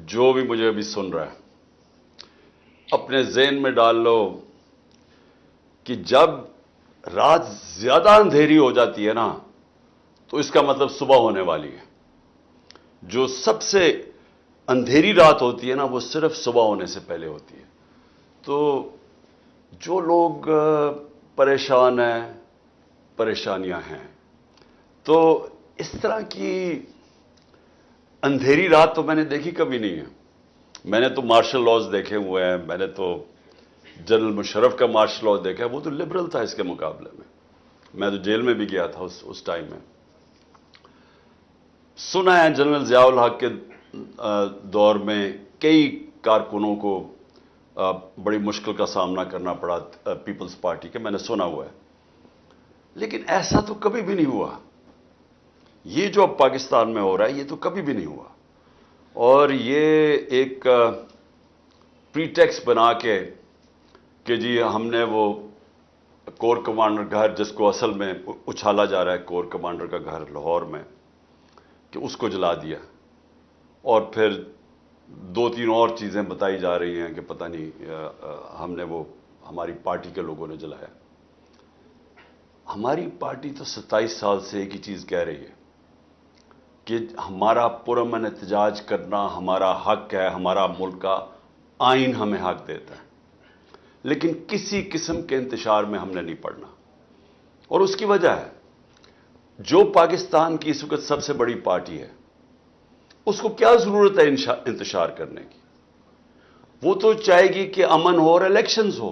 جو بھی مجھے ابھی سن رہا ہے اپنے ذہن میں ڈال لو کہ جب رات زیادہ اندھیری ہو جاتی ہے نا تو اس کا مطلب صبح ہونے والی ہے. جو سب سے اندھیری رات ہوتی ہے نا وہ صرف صبح ہونے سے پہلے ہوتی ہے. تو جو لوگ پریشان ہیں، پریشانیاں ہیں، تو اس طرح کی اندھیری رات تو میں نے دیکھی کبھی نہیں ہے. میں نے تو مارشل لاز دیکھے ہوئے ہیں، میں نے تو جنرل مشرف کا مارشل لاء دیکھا، وہ تو لبرل تھا اس کے مقابلے میں. میں تو جیل میں بھی گیا تھا اس ٹائم میں. سنا ہے جنرل ضیاء الحق کے دور میں کئی کارکنوں کو بڑی مشکل کا سامنا کرنا پڑا پیپلز پارٹی کے، میں نے سنا ہوا ہے. لیکن ایسا تو کبھی بھی نہیں ہوا. یہ جو اب پاکستان میں ہو رہا ہے یہ تو کبھی بھی نہیں ہوا. اور یہ ایک پریٹیکس بنا کے کہ جی ہم نے وہ کور کمانڈر گھر، جس کو اصل میں اچھالا جا رہا ہے کور کمانڈر کا گھر لاہور میں، کہ اس کو جلا دیا. اور پھر دو تین اور چیزیں بتائی جا رہی ہیں کہ پتہ نہیں ہم نے وہ ہماری پارٹی کے لوگوں نے جلایا. ہماری پارٹی تو 27 سال سے ایک ہی چیز کہہ رہی ہے کہ ہمارا پرامن احتجاج کرنا ہمارا حق ہے، ہمارا ملک کا آئین ہمیں حق دیتا ہے. لیکن کسی قسم کے انتشار میں ہم نے نہیں پڑنا. اور اس کی وجہ ہے جو پاکستان کی اس وقت سب سے بڑی پارٹی ہے اس کو کیا ضرورت ہے انتشار کرنے کی؟ وہ تو چاہے گی کہ امن ہو اور الیکشنز ہو.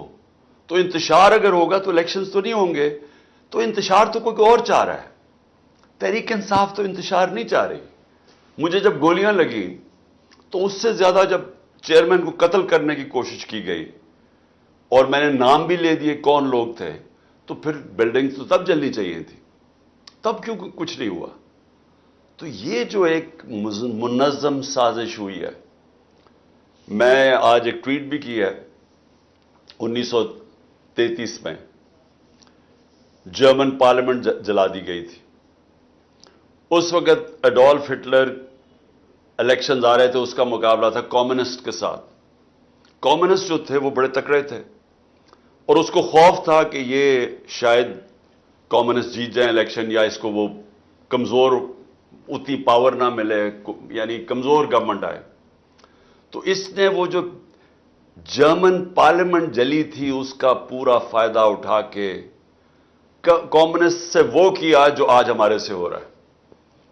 تو انتشار اگر ہوگا تو الیکشنز تو نہیں ہوں گے. تو انتشار تو کوئی اور چاہ رہا ہے. تحریک انصاف تو انتشار نہیں چاہ رہی. مجھے جب گولیاں لگیں تو اس سے زیادہ جب چیئرمین کو قتل کرنے کی کوشش کی گئی اور میں نے نام بھی لے دیے کون لوگ تھے، تو پھر بلڈنگ تو تب جلنی چاہیے تھی. تب کیوں کچھ نہیں ہوا؟ تو یہ جو ایک منظم سازش ہوئی ہے. میں آج ایک ٹویٹ بھی کی ہے. 1933 میں جرمن پارلیمنٹ جلا دی گئی تھی. اس وقت ایڈولف ہٹلر الیکشنز آ رہے تھے، اس کا مقابلہ تھا کمیونسٹ کے ساتھ. کمیونسٹ جو تھے وہ بڑے تکڑے تھے اور اس کو خوف تھا کہ یہ شاید کمیونسٹ جیت جائیں الیکشن، یا اس کو وہ کمزور اتنی پاور نہ ملے، یعنی کمزور گورنمنٹ آئے. تو اس نے وہ جو جرمن پارلیمنٹ جلی تھی اس کا پورا فائدہ اٹھا کے کمیونسٹ سے وہ کیا جو آج ہمارے سے ہو رہا ہے.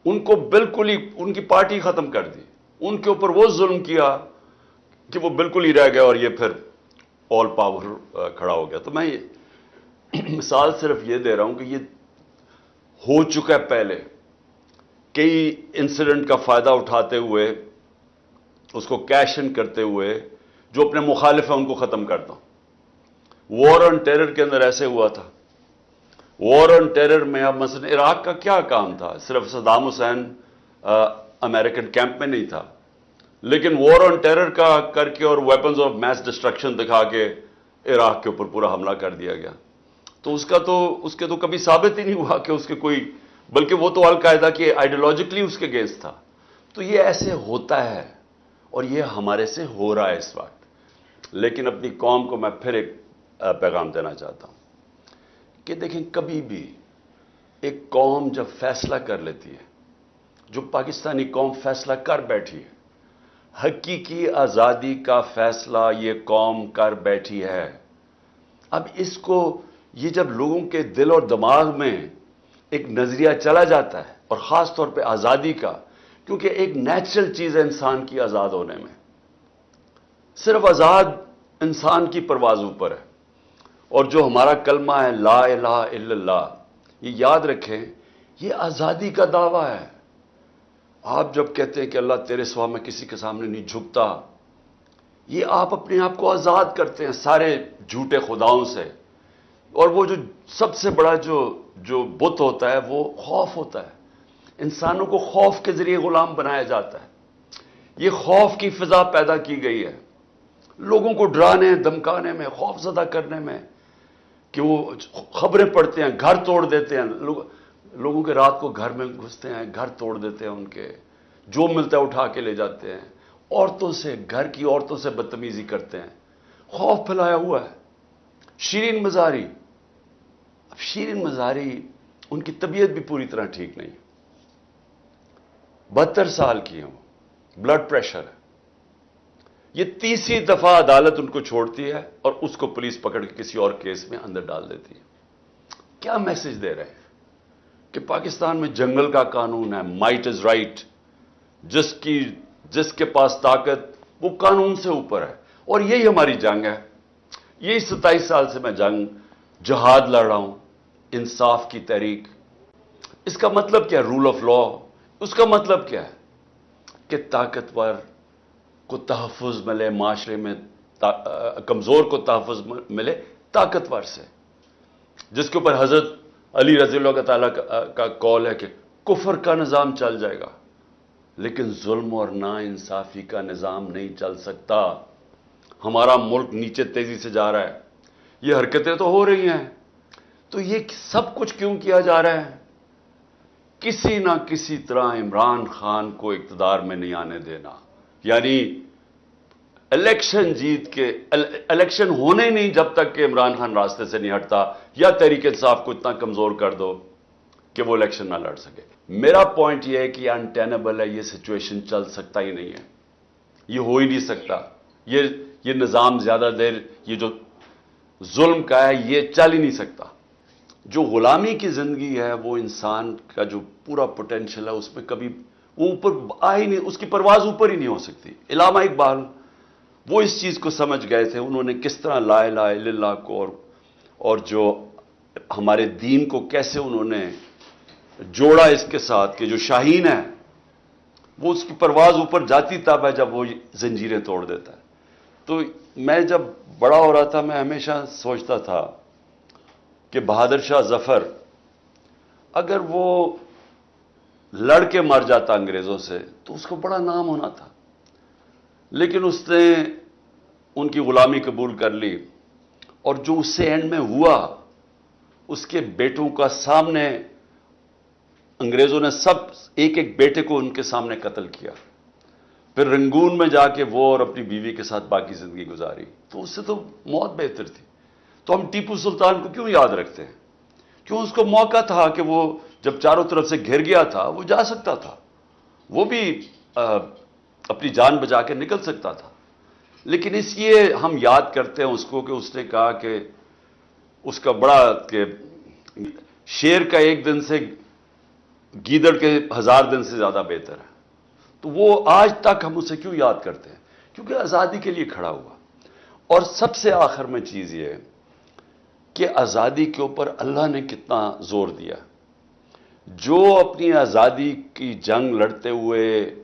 ان کو بالکل ہی ان کی پارٹی ختم کر دی. ان کے اوپر وہ ظلم کیا کہ وہ بالکل ہی رہ گئے اور یہ پھر آل پاور کھڑا ہو گیا. تو میں مثال صرف یہ دے رہا ہوں کہ یہ ہو چکا ہے پہلے. کئی انسیڈنٹ کا فائدہ اٹھاتے ہوئے، اس کو کیش ان کرتے ہوئے جو اپنے مخالف ہیں ان کو ختم کرتا ہوں. وار آن ٹیرر کے اندر ایسے ہوا تھا. وار آن ٹیرر میں اب مثلا عراق کا کیا کام تھا؟ صرف صدام حسین امریکن کیمپ میں نہیں تھا، لیکن وار آن ٹیرر کا کر کے اور ویپنز آف میس ڈسٹرکشن دکھا کے عراق کے اوپر پورا حملہ کر دیا گیا. تو اس کے تو کبھی ثابت ہی نہیں ہوا کہ اس کے کوئی، بلکہ وہ تو القاعدہ کی آئیڈیالوجیکلی اس کے اگینسٹ تھا. تو یہ ایسے ہوتا ہے اور یہ ہمارے سے ہو رہا ہے اس وقت. لیکن اپنی قوم کو میں پھر ایک پیغام دینا چاہتا ہوں کہ دیکھیں، کبھی بھی ایک قوم جب فیصلہ کر لیتی ہے، جو پاکستانی قوم فیصلہ کر بیٹھی ہے، حقیقی آزادی کا فیصلہ یہ قوم کر بیٹھی ہے. اب اس کو یہ جب لوگوں کے دل اور دماغ میں ایک نظریہ چلا جاتا ہے، اور خاص طور پہ آزادی کا، کیونکہ ایک نیچرل چیز ہے انسان کی آزاد ہونے میں. صرف آزاد انسان کی پرواز اوپر ہے. اور جو ہمارا کلمہ ہے لا الہ الا اللہ، یہ یاد رکھیں، یہ آزادی کا دعویٰ ہے. آپ جب کہتے ہیں کہ اللہ تیرے سوا میں کسی کے سامنے نہیں جھکتا، یہ آپ اپنے آپ کو آزاد کرتے ہیں سارے جھوٹے خداؤں سے. اور وہ جو سب سے بڑا جو بت ہوتا ہے وہ خوف ہوتا ہے. انسانوں کو خوف کے ذریعے غلام بنایا جاتا ہے. یہ خوف کی فضا پیدا کی گئی ہے لوگوں کو ڈرانے دھمکانے میں، خوف زدہ کرنے میں، کہ وہ خبریں پڑھتے ہیں، گھر توڑ دیتے ہیں. لوگوں کے رات کو گھر میں گھستے ہیں، گھر توڑ دیتے ہیں، ان کے جو ملتا ہے اٹھا کے لے جاتے ہیں. عورتوں سے, گھر کی عورتوں سے بدتمیزی کرتے ہیں, خوف پھیلایا ہوا ہے. شیرین مزاری, اب شیرین مزاری ان کی طبیعت بھی پوری طرح ٹھیک نہیں, 72 سال کی ہیں, بلڈ پریشر ہے. یہ تیسری دفعہ عدالت ان کو چھوڑتی ہے اور اس کو پولیس پکڑ کے کسی اور کیس میں اندر ڈال دیتی ہے. کیا میسج دے رہے ہیں کہ پاکستان میں جنگل کا قانون ہے, مائٹ از رائٹ, جس کے پاس طاقت وہ قانون سے اوپر ہے. اور یہی ہماری جنگ ہے. یہی 27 سال سے میں جہاد لڑ رہا ہوں, انصاف کی تحریک. اس کا مطلب کیا ہے؟ Role of law. اس کا مطلب کیا ہے کہ طاقتور کو تحفظ ملے معاشرے میں, کمزور کو تحفظ ملے طاقتور سے. جس کے اوپر حضرت علی رضی اللہ تعالیٰ کا قول ہے کہ کفر کا نظام چل جائے گا لیکن ظلم اور نا انصافی کا نظام نہیں چل سکتا. ہمارا ملک نیچے تیزی سے جا رہا ہے, یہ حرکتیں تو ہو رہی ہیں, تو یہ سب کچھ کیوں کیا جا رہا ہے؟ کسی نہ کسی طرح عمران خان کو اقتدار میں نہیں آنے دینا. یعنی الیکشن جیت کے, الیکشن ہونے نہیں جب تک کہ عمران خان راستے سے نہیں ہٹتا, یا تحریک انصاف کو اتنا کمزور کر دو کہ وہ الیکشن نہ لڑ سکے. میرا پوائنٹ یہ ہے کہ انٹینبل ہے, یہ سچویشن چل سکتا ہی نہیں ہے, یہ ہو ہی نہیں سکتا. یہ نظام زیادہ دیر, یہ جو ظلم کا ہے یہ چل ہی نہیں سکتا. جو غلامی کی زندگی ہے وہ انسان کا جو پورا پوٹینشل ہے اس میں کبھی وہ اوپر آ ہی نہیں, اس کی پرواز اوپر ہی نہیں ہو سکتی. علامہ اقبال وہ اس چیز کو سمجھ گئے تھے. انہوں نے کس طرح لا الہ الا اللہ کو اور جو ہمارے دین کو کیسے انہوں نے جوڑا اس کے ساتھ کہ جو شاہین ہے وہ اس کی پرواز اوپر جاتی تب ہے جب وہ زنجیریں توڑ دیتا ہے. تو میں جب بڑا ہو رہا تھا میں ہمیشہ سوچتا تھا کہ بہادر شاہ ظفر اگر وہ لڑ کے مر جاتا انگریزوں سے تو اس کو بڑا نام ہونا تھا, لیکن اس نے ان کی غلامی قبول کر لی, اور جو اس سے اینڈ میں ہوا اس کے بیٹوں کا سامنے انگریزوں نے سب ایک ایک بیٹے کو ان کے سامنے قتل کیا. پھر رنگون میں جا کے وہ اور اپنی بیوی کے ساتھ باقی زندگی گزاری. تو اس سے تو موت بہتر تھی. تو ہم ٹیپو سلطان کو کیوں یاد رکھتے ہیں؟ کیوں اس کو موقع تھا کہ وہ جب چاروں طرف سے گھر گیا تھا وہ جا سکتا تھا, وہ بھی اپنی جان بچا کے نکل سکتا تھا. لیکن اس لیے ہم یاد کرتے ہیں اس کو کہ اس نے کہا کہ اس کا بڑا کہ شیر کا ایک دن سے گیدڑ کے 1000 دن سے زیادہ بہتر ہے. تو وہ آج تک ہم اسے کیوں یاد کرتے ہیں؟ کیونکہ آزادی کے لیے کھڑا ہوا. اور سب سے آخر میں چیز یہ ہے کہ آزادی کے اوپر اللہ نے کتنا زور دیا. جو اپنی آزادی کی جنگ لڑتے ہوئے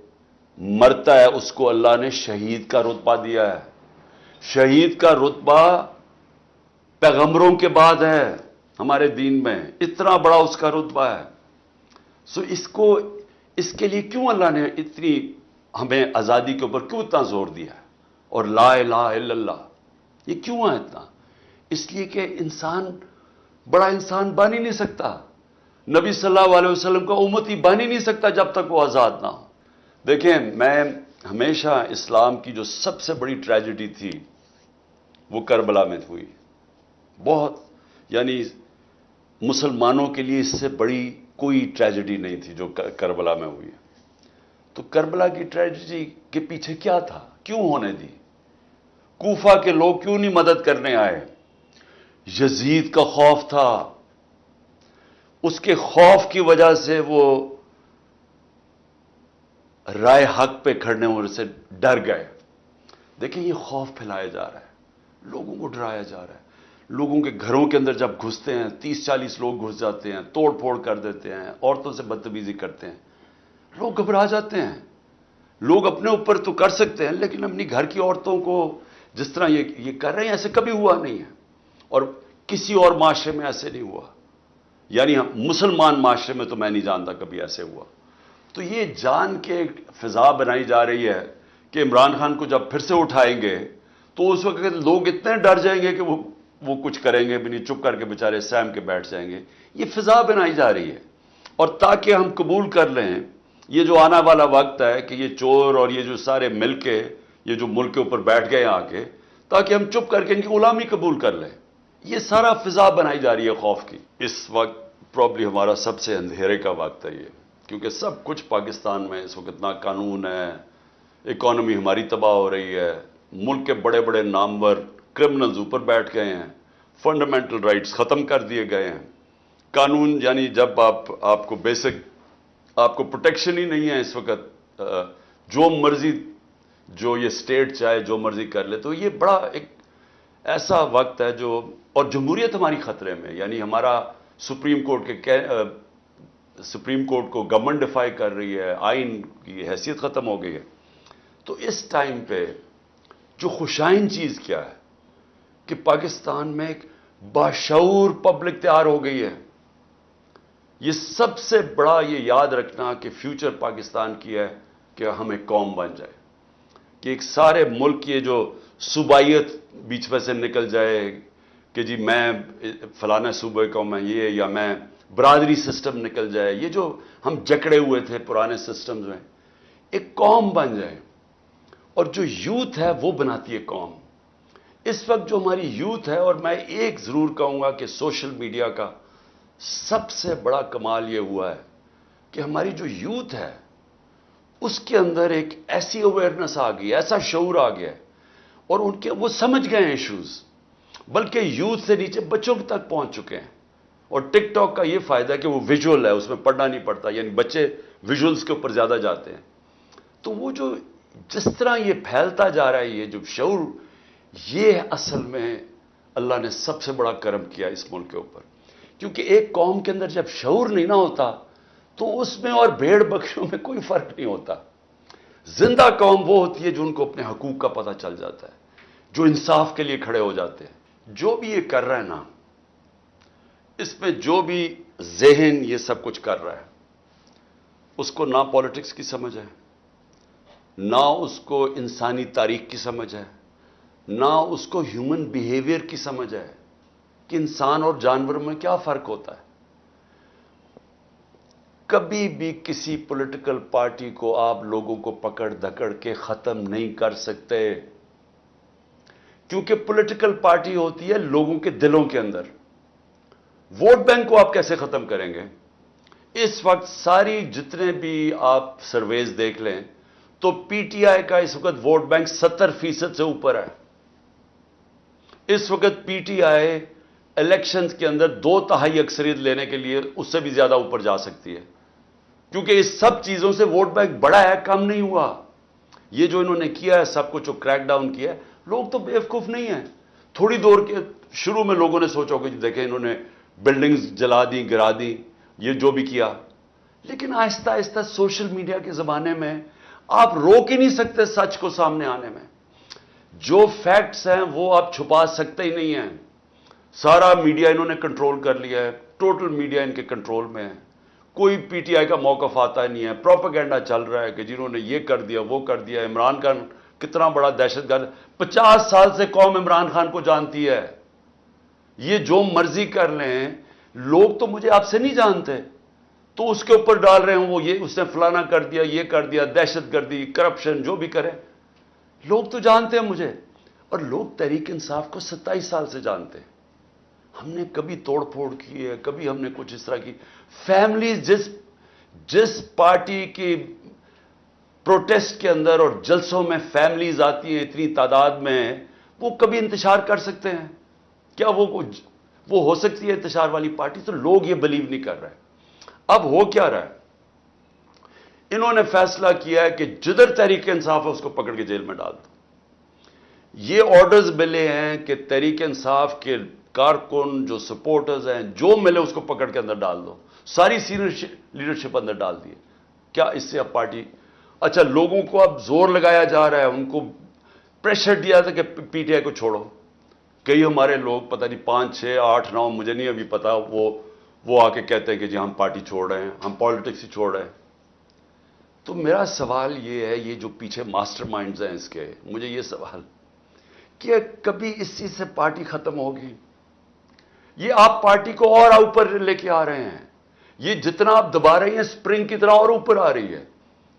مرتا ہے اس کو اللہ نے شہید کا رتبہ دیا ہے. شہید کا رتبہ پیغمبروں کے بعد ہے ہمارے دین میں, اتنا بڑا اس کا رتبہ ہے. سو اس کے لیے کیوں اللہ نے اتنی ہمیں آزادی کے اوپر کیوں اتنا زور دیا ہے؟ اور لا الہ الا اللہ یہ کیوں ہے اتنا؟ اس لیے کہ انسان بڑا انسان بن ہی نہیں سکتا, نبی صلی اللہ علیہ وسلم کا امتی بن ہی نہیں سکتا جب تک وہ آزاد نہ ہو. دیکھیں میں ہمیشہ اسلام کی جو سب سے بڑی ٹریجڈی تھی وہ کربلا میں ہوئی. بہت, یعنی مسلمانوں کے لیے اس سے بڑی کوئی ٹریجڈی نہیں تھی جو کربلا میں ہوئی. تو کربلا کی ٹریجڈی کے پیچھے کیا تھا؟ کیوں ہونے دی؟ کوفہ کے لوگ کیوں نہیں مدد کرنے آئے؟ یزید کا خوف تھا. اس کے خوف کی وجہ سے وہ رائے حق پہ کھڑنے ہونے سے ڈر گئے. دیکھیں یہ خوف پھیلایا جا رہا ہے, لوگوں کو ڈرایا جا رہا ہے. لوگوں کے گھروں کے اندر جب گھستے ہیں 30-40 لوگ گھس جاتے ہیں, توڑ پھوڑ کر دیتے ہیں, عورتوں سے بدتمیزی کرتے ہیں, لوگ گھبرا جاتے ہیں. لوگ اپنے اوپر تو کر سکتے ہیں لیکن اپنی گھر کی عورتوں کو جس طرح یہ کر رہے ہیں ایسے کبھی ہوا نہیں ہے, اور کسی اور معاشرے میں ایسے نہیں ہوا. یعنی مسلمان معاشرے میں تو میں نہیں جانتا کبھی ایسے ہوا. تو یہ جان کے فضا بنائی جا رہی ہے کہ عمران خان کو جب پھر سے اٹھائیں گے تو اس وقت لوگ اتنے ڈر جائیں گے کہ وہ کچھ کریں گے بھی نہیں, چپ کر کے بیچارے سہم کے بیٹھ جائیں گے. یہ فضا بنائی جا رہی ہے. اور تاکہ ہم قبول کر لیں یہ جو آنے والا وقت ہے کہ یہ چور اور یہ جو سارے مل کے یہ جو ملک کے اوپر بیٹھ گئے آ کے تاکہ ہم چپ کر کے ان کی غلامی قبول کر لیں، یہ سارا فضا بنائی جا رہی ہے خوف کی۔ اس وقت پرابلی ہمارا سب سے اندھیرے کا وقت ہے یہ، کیونکہ سب کچھ پاکستان میں اس وقت نا قانون ہے، اکانومی ہماری تباہ ہو رہی ہے، ملک کے بڑے بڑے نامور کرمنلز اوپر بیٹھ گئے ہیں، فنڈامنٹل رائٹس ختم کر دیے گئے ہیں، قانون یعنی جب آپ کو بیسک آپ کو پروٹیکشن ہی نہیں ہے اس وقت، جو مرضی جو یہ اسٹیٹ چاہے جو مرضی کر لے، تو یہ بڑا ایک ایسا وقت ہے جو، اور جمہوریت ہماری خطرے میں، یعنی ہمارا سپریم کورٹ کو گورنمنٹ ڈیفائی کر رہی ہے، آئین کی حیثیت ختم ہو گئی ہے۔ تو اس ٹائم پہ جو خوشائن چیز کیا ہے کہ پاکستان میں ایک باشعور پبلک تیار ہو گئی ہے۔ یہ سب سے بڑا یہ یاد رکھنا کہ فیوچر پاکستان کی ہے کہ ہم ایک قوم بن جائے، کہ ایک سارے ملک کی جو صوبائیت بیچ میں سے نکل جائے کہ جی میں فلانا صوبے کا میں یہ، یا میں برادری سسٹم نکل جائے، یہ جو ہم جکڑے ہوئے تھے پرانے سسٹمز میں، ایک قوم بن جائے۔ اور جو یوتھ ہے وہ بناتی ہے قوم۔ اس وقت جو ہماری یوتھ ہے، اور میں ایک ضرور کہوں گا کہ سوشل میڈیا کا سب سے بڑا کمال یہ ہوا ہے کہ ہماری جو یوتھ ہے اس کے اندر ایک ایسی اویئرنس آ گئی، ایسا شعور آ گیا ہے، اور وہ سمجھ گئے ہیں ایشوز، بلکہ یوتھ سے نیچے بچوں تک پہنچ چکے ہیں۔ اور ٹک ٹاک کا یہ فائدہ ہے کہ وہ ویژول ہے، اس میں پڑھنا نہیں پڑتا، یعنی بچے ویژولز کے اوپر زیادہ جاتے ہیں۔ تو وہ جو جس طرح یہ پھیلتا جا رہا ہے، یہ جو شعور، یہ اصل میں اللہ نے سب سے بڑا کرم کیا اس ملک کے اوپر، کیونکہ ایک قوم کے اندر جب شعور نہیں نہ ہوتا تو اس میں اور بھیڑ بکریوں میں کوئی فرق نہیں ہوتا۔ زندہ قوم وہ ہوتی ہے جو ان کو اپنے حقوق کا پتہ چل جاتا ہے، جو انصاف کے لیے کھڑے ہو جاتے ہیں۔ جو بھی یہ کر رہا ہے نا، اس میں جو بھی ذہن یہ سب کچھ کر رہا ہے، اس کو نہ پالیٹکس کی سمجھ ہے، نہ اس کو انسانی تاریخ کی سمجھ ہے، نہ اس کو ہیومن بیہیویئر کی سمجھ ہے کہ انسان اور جانوروں میں کیا فرق ہوتا ہے۔ کبھی بھی کسی پولیٹیکل پارٹی کو آپ لوگوں کو پکڑ دھکڑ کے ختم نہیں کر سکتے، کیونکہ پولیٹیکل پارٹی ہوتی ہے لوگوں کے دلوں کے اندر۔ ووٹ بینک کو آپ کیسے ختم کریں گے؟ اس وقت ساری جتنے بھی آپ سرویز دیکھ لیں تو پی ٹی آئی کا اس وقت ووٹ بینک 70% سے اوپر ہے۔ اس وقت پی ٹی آئی الیکشنز کے اندر 2/3 اکثریت لینے کے لیے اس سے بھی زیادہ اوپر جا سکتی ہے، کیونکہ اس سب چیزوں سے ووٹ بینک بڑا ہے، کم نہیں ہوا۔ یہ جو انہوں نے کیا ہے سب کچھ جو کریک ڈاؤن کیا ہے، لوگ تو بیوقوف نہیں ہیں۔ تھوڑی دور کے شروع میں لوگوں نے سوچا کہ دیکھیں انہوں نے بلڈنگز جلا دی، گرا دی، یہ جو بھی کیا، لیکن آہستہ آہستہ سوشل میڈیا کے زمانے میں آپ روک ہی نہیں سکتے سچ کو سامنے آنے میں۔ جو فیکٹس ہیں وہ آپ چھپا سکتے ہی نہیں ہیں۔ سارا میڈیا انہوں نے کنٹرول کر لیا ہے، ٹوٹل میڈیا ان کے کنٹرول میں ہے۔ کوئی پی ٹی آئی کا موقف آتا نہیں ہے، پروپیگنڈا چل رہا ہے کہ جنہوں نے یہ کر دیا وہ کر دیا۔ عمران خان کتنا بڑا دہشت گرد، 50 سال سے قوم عمران خان کو جانتی ہے، یہ جو مرضی کر لیں، لوگ تو مجھے آپ سے نہیں جانتے، تو اس کے اوپر ڈال رہے ہوں وہ یہ اس نے فلانا کر دیا، یہ کر دیا، دہشت گردی، کرپشن، جو بھی کرے، لوگ تو جانتے ہیں مجھے۔ اور لوگ تحریک انصاف کو 27 سال سے جانتے ہیں۔ ہم نے کبھی توڑ پھوڑ کی ہے، کبھی ہم نے کچھ اس طرح کی فیملیز جس پارٹی کی پروٹیسٹ کے اندر اور جلسوں میں فیملیز آتی ہیں اتنی تعداد میں، وہ کبھی انتشار کر سکتے ہیں کیا؟ وہ ہو سکتی ہے انتشار والی پارٹی؟ تو لوگ یہ بلیو نہیں کر رہے۔ اب ہو کیا رہا ہے؟ انہوں نے فیصلہ کیا ہے کہ جدھر تحریک انصاف ہے اس کو پکڑ کے جیل میں ڈال دو۔ یہ آرڈرز ملے ہیں کہ تحریک انصاف کے کارکن جو سپورٹرز ہیں جو ملے اس کو پکڑ کے اندر ڈال دو، ساری سینئر لیڈرشپ اندر ڈال دی۔ کیا اس سے اب پارٹی، اچھا لوگوں کو اب زور لگایا جا رہا ہے، ان کو پریشر دیا تھا کہ پی ٹی آئی کو چھوڑو۔ کئی ہمارے لوگ پتہ نہیں 5 6 8 9 مجھے نہیں ابھی پتا، وہ آ کے کہتے ہیں کہ جی ہم پارٹی چھوڑ رہے ہیں، ہم پالیٹکس ہی چھوڑ رہے ہیں۔ تو میرا سوال یہ ہے، یہ جو پیچھے ماسٹر مائنڈز ہیں اس کے، مجھے یہ سوال کہ کبھی اس چیز سے پارٹی ختم ہوگی؟ یہ آپ پارٹی کو اور اوپر لے کے آ رہے ہیں، یہ جتنا آپ دبا رہے ہیں اسپرنگ کی طرح اور اوپر آ رہی ہے۔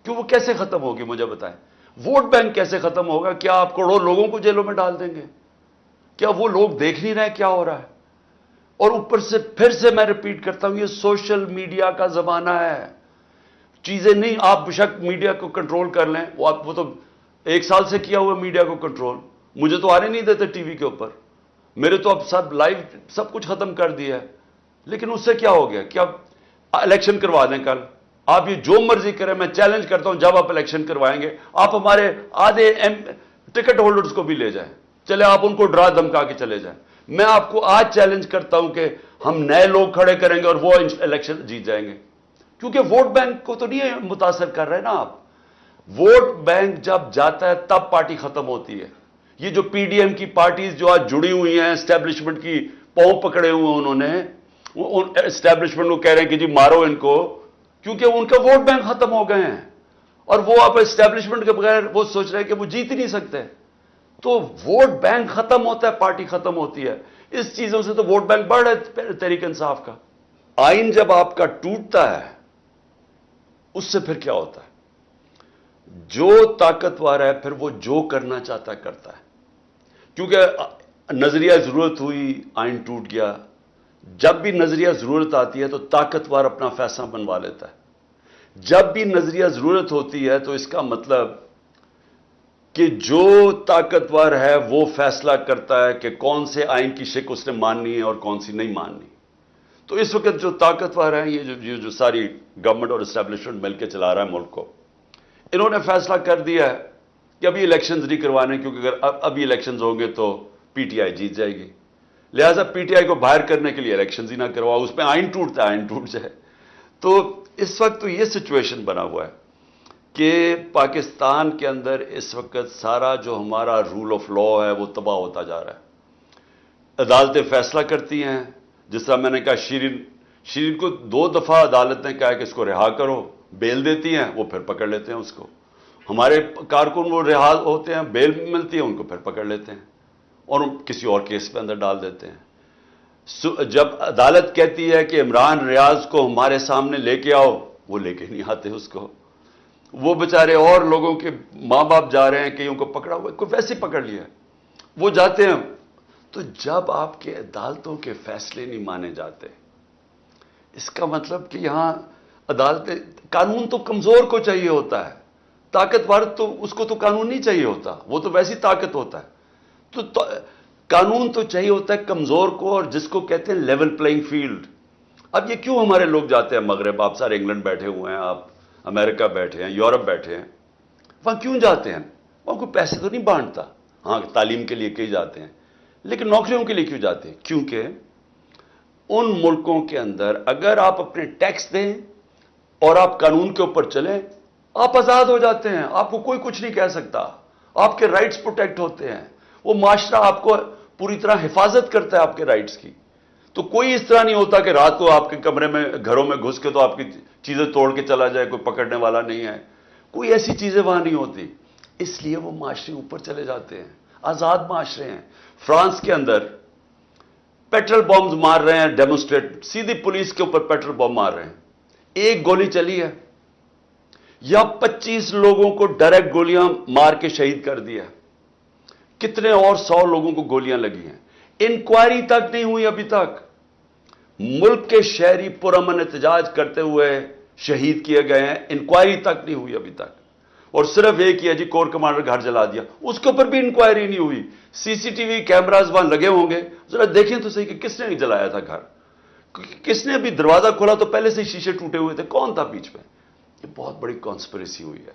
کہ وہ کیسے ختم ہوگی مجھے بتائیں. ووٹ بینک کیسے ختم ہوگا؟ کیا آپ کروڑوں لوگوں کو جیلوں میں ڈال دیں گے؟ کیا وہ لوگ دیکھ نہیں رہے کیا ہو رہا ہے؟ اور اوپر سے پھر سے میں ریپیٹ کرتا ہوں، یہ سوشل میڈیا کا زمانہ ہے. چیزیں نہیں، آپ بشک میڈیا کو کنٹرول کر لیں، وہ تو 1 سال سے کیا ہوا میڈیا کو کنٹرول. مجھے تو آنے نہیں دیتے ٹی وی کے اوپر، میرے تو اب سب لائیو سب کچھ ختم کر دیا ہے. لیکن اس سے کیا ہو گیا؟ کیا الیکشن کروا دیں کل؟ آپ یہ جو مرضی کریں، میں چیلنج کرتا ہوں جب آپ الیکشن کروائیں گے آپ ہمارے آدھے ٹکٹ ہولڈرز کو بھی لے جائیں، چلے آپ ان کو ڈرا دھمکا کے چلے جائیں. میں آپ کو آج چیلنج کرتا ہوں کہ ہم نئے لوگ کھڑے کریں گے اور وہ الیکشن جیت جائیں گے. کیونکہ ووٹ بینک کو تو نہیں متاثر کر رہے نا آپ. ووٹ بینک جب جاتا ہے تب پارٹی ختم ہوتی ہے. یہ جو پی ڈی ایم کی پارٹیز جو آج جڑی ہوئی ہیں اسٹیبلشمنٹ کی پاؤں پکڑے ہوئے انہوں نے اسٹیبلشمنٹ کو کہہ رہے ہیں کہ جی مارو ان کو، کیونکہ ان کا ووٹ بینک ختم ہو گئے ہیں اور وہ اب اسٹیبلشمنٹ کے بغیر وہ سوچ رہے ہیں کہ وہ جیت ہی نہیں سکتے. تو ووٹ بینک ختم ہوتا ہے، پارٹی ختم ہوتی ہے. اس چیزوں سے تو ووٹ بینک بڑھ رہا ہے تحریک انصاف کا. آئین جب آپ کا ٹوٹتا ہے اس سے پھر کیا ہوتا ہے؟ جو طاقتور ہے پھر وہ جو کرنا چاہتا ہے کرتا ہے. کیونکہ نظریہ ضرورت ہوئی، آئین ٹوٹ گیا. جب بھی نظریہ ضرورت آتی ہے تو طاقتور اپنا فیصلہ بنوا لیتا ہے. جب بھی نظریہ ضرورت ہوتی ہے تو اس کا مطلب کہ جو طاقتور ہے وہ فیصلہ کرتا ہے کہ کون سے آئین کی شک اس نے ماننی ہے اور کون سی نہیں ماننی. تو اس وقت جو طاقتور ہیں، یہ جو ساری گورنمنٹ اور اسٹیبلشمنٹ مل کے چلا رہا ہے ملک کو، انہوں نے فیصلہ کر دیا ہے کہ ابھی الیکشنز نہیں کروانے، کیونکہ اگر ابھی الیکشنز ہوں گے تو پی ٹی آئی جیت جائے گی. لہٰذا پی ٹی آئی کو باہر کرنے کے لیے الیکشنز ہی نہ کرواؤ، اس میں آئین ٹوٹتا ہے، آئین ٹوٹ جائے. تو اس وقت تو یہ سچویشن بنا ہوا ہے کہ پاکستان کے اندر اس وقت سارا جو ہمارا رول آف لا ہے وہ تباہ ہوتا جا رہا ہے. عدالتیں فیصلہ کرتی ہیں، جس طرح میں نے کہا شیرین کو 2 دفعہ عدالت نے کہا کہ اس کو رہا کرو، بیل دیتی ہیں، وہ پھر پکڑ لیتے ہیں اس کو. ہمارے کارکن وہ رہا ہوتے ہیں، بیل ملتی ہے ان کو پھر پکڑ لیتے ہیں اور کسی اور کیس پہ اندر ڈال دیتے ہیں. جب عدالت کہتی ہے کہ عمران ریاض کو ہمارے سامنے لے کے آؤ، وہ لے کے نہیں آتے اس کو. وہ بیچارے اور لوگوں کے ماں باپ جا رہے ہیں کہ ان کو پکڑا ہوا، کوئی ویسے پکڑ لیا، وہ جاتے ہیں. تو جب آپ کے عدالتوں کے فیصلے نہیں مانے جاتے، اس کا مطلب کہ یہاں عدالتیں، قانون تو کمزور کو چاہیے ہوتا ہے، طاقتور تو اس کو تو قانون نہیں چاہیے ہوتا، وہ تو ویسی طاقت ہوتا ہے. تو قانون تو چاہیے ہوتا ہے کمزور کو، اور جس کو کہتے ہیں لیول پلئنگ فیلڈ. اب یہ کیوں ہمارے لوگ جاتے ہیں مغرب؟ آپ سارے انگلینڈ بیٹھے ہوئے ہیں، آپ امریکہ بیٹھے ہیں، یورپ بیٹھے ہیں، وہاں کیوں جاتے ہیں؟ وہاں کوئی پیسے تو نہیں بانٹتا. ہاں تعلیم کے لیے کئی جاتے ہیں، لیکن نوکریوں کے لیے کیوں جاتے ہیں؟ کیونکہ ان ملکوں کے اندر اگر آپ اپنے ٹیکس دیں اور آپ قانون کے اوپر چلیں، آپ آزاد ہو جاتے ہیں، آپ کو کوئی کچھ نہیں کہہ سکتا، آپ کے رائٹس پروٹیکٹ ہوتے ہیں. وہ معاشرہ آپ کو پوری طرح حفاظت کرتا ہے آپ کے رائٹس کی. تو کوئی اس طرح نہیں ہوتا کہ رات کو آپ کے کمرے میں گھروں میں گھس کے تو آپ کی چیزیں توڑ کے چلا جائے، کوئی پکڑنے والا نہیں ہے. کوئی ایسی چیزیں وہاں نہیں ہوتی. اس لیے وہ معاشرے اوپر چلے جاتے ہیں، آزاد معاشرے ہیں. فرانس کے اندر پیٹرول بمز مار رہے ہیں ڈیمونسٹریٹ، سیدھی پولیس کے اوپر پیٹرول بم مار رہے ہیں. 1 گولی چلی ہے یا 25 لوگوں کو ڈائریکٹ گولیاں مار کے شہید کر دیا. کتنے اور 100 لوگوں کو گولیاں لگی ہیں. انکوائری تک نہیں ہوئی ابھی تک. ملک کے شہری پرامن احتجاج کرتے ہوئے شہید کیے گئے ہیں، انکوائری تک نہیں ہوئی ابھی تک. اور صرف ایک ہی ہے جی، کور کمانڈر گھر جلا دیا، اس کے اوپر بھی انکوائری نہیں ہوئی. سی سی ٹی وی کیمراز وہاں لگے ہوں گے، ذرا دیکھیں تو صحیح کہ کس نے جلایا تھا گھر، کس نے ابھی دروازہ کھولا تو پہلے سے شیشے ٹوٹے ہوئے تھے، کون تھا بیچ میں. یہ بہت بڑی کانسپریسی ہوئی ہے،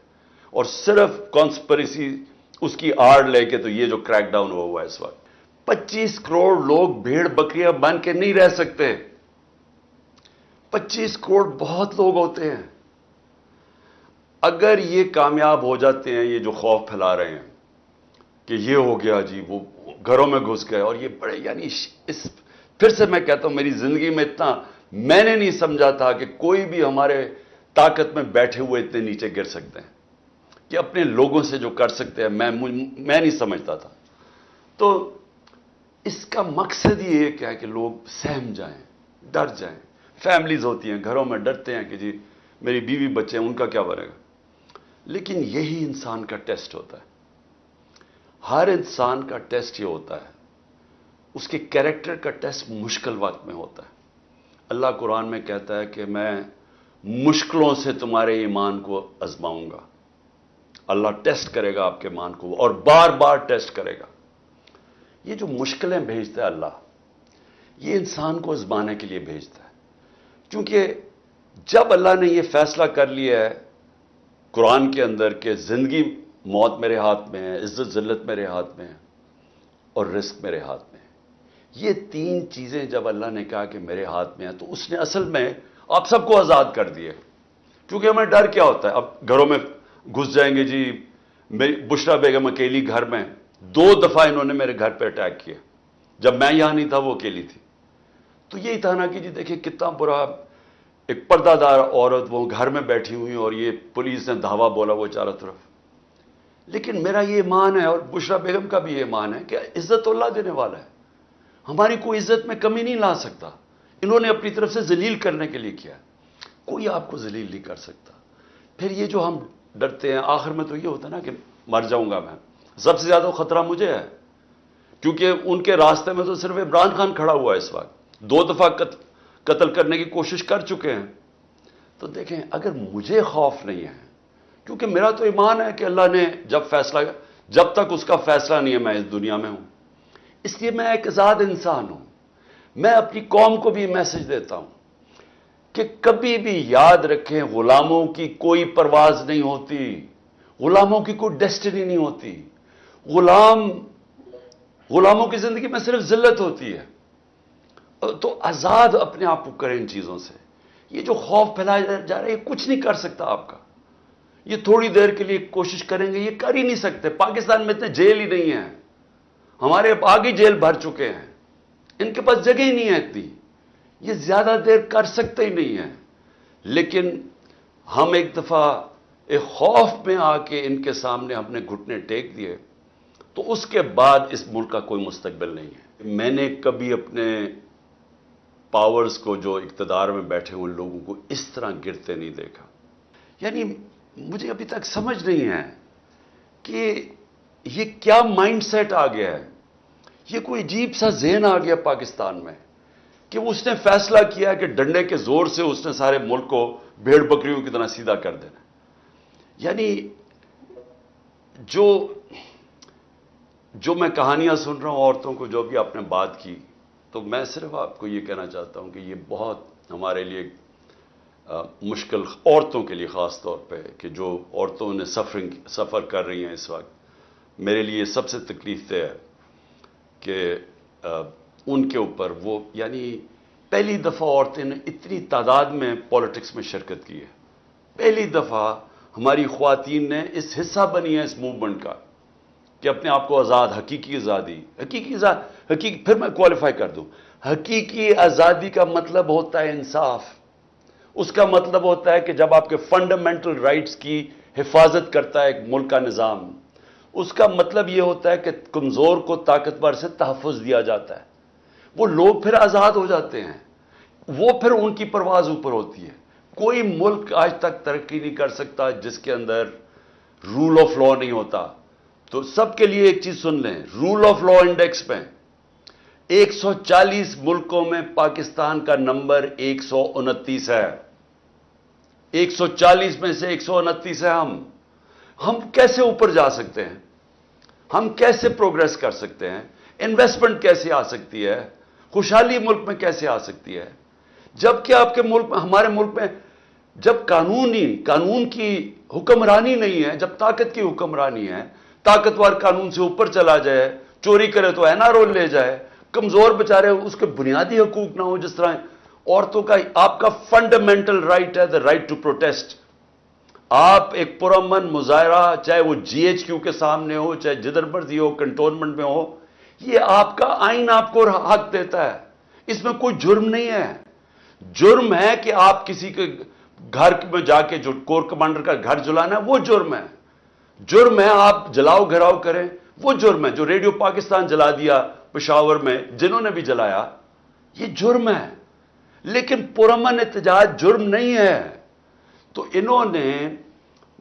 اور صرف کانسپریسی اس کی آڑ لے کے تو یہ جو کریک ڈاؤن ہوا ہے اس وقت. 25 کروڑ لوگ بھیڑ بکریاں بن کے نہیں رہ سکتے. 25 کروڑ بہت لوگ ہوتے ہیں. اگر یہ کامیاب ہو جاتے ہیں، یہ جو خوف پھیلا رہے ہیں کہ یہ ہو گیا جی، وہ گھروں میں گھس گئے، اور یہ بڑے یعنی پھر سے میں کہتا ہوں میری زندگی میں اتنا میں نے نہیں سمجھا تھا کہ کوئی بھی ہمارے طاقت میں بیٹھے ہوئے اتنے نیچے گر سکتے ہیں کہ اپنے لوگوں سے جو کر سکتے ہیں. میں نہیں سمجھتا تھا. تو اس کا مقصد ہی ایک ہے کہ لوگ سہم جائیں، ڈر جائیں. فیملیز ہوتی ہیں، گھروں میں ڈرتے ہیں کہ جی میری بیوی بچے ہیں، ان کا کیا بنے گا. لیکن یہی انسان کا ٹیسٹ ہوتا ہے. ہر انسان کا ٹیسٹ یہ ہوتا ہے, اس کے کیریکٹر کا ٹیسٹ مشکل وقت میں ہوتا ہے. اللہ قرآن میں کہتا ہے کہ میں مشکلوں سے تمہارے ایمان کو آزماؤں گا. اللہ ٹیسٹ کرے گا آپ کے ایمان کو, اور بار بار ٹیسٹ کرے گا. یہ جو مشکلیں بھیجتا ہے اللہ, یہ انسان کو آزمانے کے لیے بھیجتا ہے. کیونکہ جب اللہ نے یہ فیصلہ کر لیا ہے قرآن کے اندر کہ زندگی موت میرے ہاتھ میں ہے, عزت ذلت میرے ہاتھ میں ہے, اور رزق میرے ہاتھ میں ہے, یہ تین چیزیں جب اللہ نے کہا کہ میرے ہاتھ میں ہے, تو اس نے اصل میں آپ سب کو آزاد کر دیے. کیونکہ ہمیں ڈر کیا ہوتا ہے, اب گھروں میں گھس جائیں گے جی. بشرا بیگم اکیلی گھر میں, 2 دفعہ انہوں نے میرے گھر پہ اٹیک کیا, جب میں یہاں نہیں تھا وہ اکیلی تھی. تو یہی تھا نا کہ جی دیکھیں کتنا برا, ایک پردہ دار عورت وہ گھر میں بیٹھی ہوئی, اور یہ پولیس نے دھاوا بولا وہ چاروں طرف. لیکن میرا یہ ایمان ہے, اور بشرا بیگم کا بھی یہ ایمان ہے کہ عزت تو اللہ دینے والا ہے, ہماری کوئی عزت میں کمی نہیں لا سکتا. انہوں نے اپنی طرف سے ذلیل کرنے کے لیے کیا, کوئی آپ کو ذلیل نہیں کر سکتا. پھر یہ جو ہم ڈرتے ہیں, آخر میں تو یہ ہوتا ہے نا کہ مر جاؤں گا میں. سب سے زیادہ خطرہ مجھے ہے, کیونکہ ان کے راستے میں تو صرف عمران خان کھڑا ہوا ہے اس وقت. 2 دفعہ قتل کرنے کی کوشش کر چکے ہیں. تو دیکھیں اگر مجھے خوف نہیں ہے, کیونکہ میرا تو ایمان ہے کہ اللہ نے جب تک اس کا فیصلہ نہیں ہے میں اس دنیا میں ہوں. اس لیے میں ایک آزاد انسان ہوں. میں اپنی قوم کو بھی میسج دیتا ہوں کہ کبھی بھی یاد رکھیں, غلاموں کی کوئی پرواز نہیں ہوتی, غلاموں کی کوئی ڈیسٹنی نہیں ہوتی. غلاموں کی زندگی میں صرف ذلت ہوتی ہے. تو آزاد اپنے آپ کو کریں ان چیزوں سے. یہ جو خوف پھیلایا جا رہا ہے یہ کچھ نہیں کر سکتا آپ کا. یہ تھوڑی دیر کے لیے کوشش کریں گے, یہ کر ہی نہیں سکتے. پاکستان میں اتنے جیل ہی نہیں ہیں, ہمارے آگے جیل بھر چکے ہیں, ان کے پاس جگہ ہی نہیں ہے اتنی. یہ زیادہ دیر کر سکتے ہی نہیں ہیں. لیکن ہم ایک دفعہ ایک خوف میں آ کے ان کے سامنے ہم نے گھٹنے ٹیک دیے, تو اس کے بعد اس ملک کا کوئی مستقبل نہیں ہے. میں نے کبھی اپنے پاورز کو, جو اقتدار میں بیٹھے ہوئے لوگوں کو, اس طرح گرتے نہیں دیکھا. یعنی مجھے ابھی تک سمجھ نہیں ہے کہ یہ کیا مائنڈ سیٹ آ گیا ہے. یہ کوئی عجیب سا ذہن آ گیا پاکستان میں کہ اس نے فیصلہ کیا کہ ڈنڈے کے زور سے اس نے سارے ملک کو بھیڑ بکریوں کی طرح سیدھا کر دینا. یعنی جو میں کہانیاں سن رہا ہوں عورتوں کو, جو بھی آپ نے بات کی, تو میں صرف آپ کو یہ کہنا چاہتا ہوں کہ یہ بہت ہمارے لیے مشکل, عورتوں کے لیے خاص طور پہ, کہ جو عورتوں نے سفر کر رہی ہیں اس وقت. میرے لیے سب سے تکلیف دہ ہے کہ ان کے اوپر وہ, یعنی پہلی دفعہ عورتیں نے اتنی تعداد میں پالیٹکس میں شرکت کی ہے. پہلی دفعہ ہماری خواتین نے اس حصہ بنی ہے اس موومنٹ کا کہ اپنے آپ کو آزاد, حقیقی آزادی, پھر میں کوالیفائی کر دوں. حقیقی آزادی کا مطلب ہوتا ہے انصاف. اس کا مطلب ہوتا ہے کہ جب آپ کے فنڈامنٹل رائٹس کی حفاظت کرتا ہے ایک ملک کا نظام. اس کا مطلب یہ ہوتا ہے کہ کمزور کو طاقتور سے تحفظ دیا جاتا ہے. وہ لوگ پھر آزاد ہو جاتے ہیں, وہ پھر ان کی پرواز اوپر ہوتی ہے. کوئی ملک آج تک ترقی نہیں کر سکتا جس کے اندر رول آف لا نہیں ہوتا. تو سب کے لیے ایک چیز سن لیں, رول آف لا انڈیکس میں 140 ملکوں میں پاکستان کا نمبر 129 ہے. 140 میں سے 129 ہے. ہم کیسے اوپر جا سکتے ہیں؟ ہم کیسے پروگریس کر سکتے ہیں؟ انویسٹمنٹ کیسے آ سکتی ہے؟ خوشحالی ملک میں کیسے آ سکتی ہے؟ جبکہ آپ کے ملک میں, ہمارے ملک میں جب قانون کی حکمرانی نہیں ہے, جب طاقت کی حکمرانی ہے, طاقتور قانون سے اوپر چلا جائے, چوری کرے تو اینا رول لے جائے, کمزور بچارے اس کے بنیادی حقوق نہ ہو, جس طرح عورتوں کا, آپ کا فنڈامنٹل رائٹ ہے, دا رائٹ ٹو پروٹیسٹ. آپ ایک پرامن مظاہرہ, چاہے وہ جی ایچ کیو کے سامنے ہو, چاہے جدھر مرضی ہو, کنٹونمنٹ میں ہو, یہ آپ کا آئین آپ کو حق دیتا ہے. اس میں کوئی جرم نہیں ہے. جرم ہے کہ آپ کسی کے گھر میں جا کے جو کور کمانڈر کا گھر جلانا ہے, وہ جرم ہے. جرم ہے آپ جلاؤ گھراؤ کریں, وہ جرم ہے. جو ریڈیو پاکستان جلا دیا پشاور میں, جنہوں نے بھی جلایا, یہ جرم ہے. لیکن پرامن احتجاج جرم نہیں ہے. تو انہوں نے